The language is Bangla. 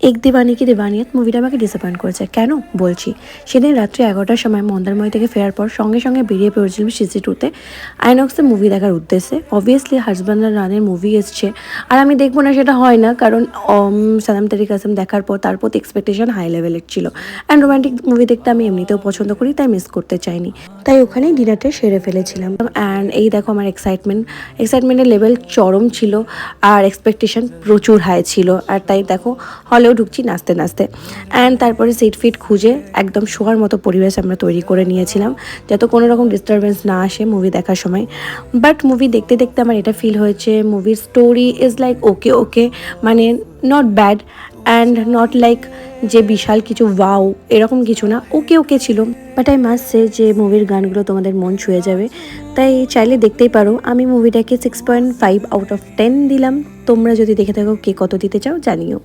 এক দিবানি কি দিবানিয়ত মুভিটা আমাকে ডিসঅ্যাপয়েন্ট করেছে। কেন বলছি, সেদিন রাত্রি 11টার সময় মন্দারমণি থেকে ফেরার পর সঙ্গে সঙ্গে বেরিয়ে পড়েছিলাম সিসি2-তে আইনক্সে মুভি দেখার উদ্দেশ্যে। অবভিয়াসলি হাজব্যান্ড আর রানের মুভি এসছে, আর আমি দেখবো না সেটা হয় না, কারণ সালাম তেরি কাসম দেখার পর তার প্রতি এক্সপেকটেশন হাই লেভেলের ছিল। অ্যান্ড রোমান্টিক মুভি দেখতে আমি এমনিতেও পছন্দ করি, তাই মিস করতে চাইনি। তাই ওখানেই ডিনারটা সেরে ফেলেছিলাম। অ্যান্ড এই দেখো আমার এক্সাইটমেন্টের লেভেল চরম ছিল, আর এক্সপেকটেশন প্রচুর হাই ছিল। আর তাই দেখো হলেও ঢুকছি নাচতে নাচতে। অ্যান্ড তারপরে সিট ফিট খুঁজে একদম শোয়ার মতো পরিবেশ আমরা তৈরি করে নিয়েছিলাম, যাতে কোনো রকম ডিস্টারবেন্স না আসে মুভি দেখার সময়। বাট মুভি দেখতে দেখতে আমার এটা ফিল হয়েছে, মুভির স্টোরি ইজ লাইক ওকে ওকে, মানে not bad and not like যে বিশাল কিছু ওয়াও, এরকম কিছু না, ওকে ওকে ছিল। বাট আই মাস্ট সে যে মুভির গানগুলো তোমাদের মন ছুঁয়ে যাবে, তাই চাইলে দেখতেই পারো। আমি মুভিটাকে 6.5 আউট অফ 10 দিলাম। তোমরা যদি দেখে থাকো কে কত দিতে চাও জানিও।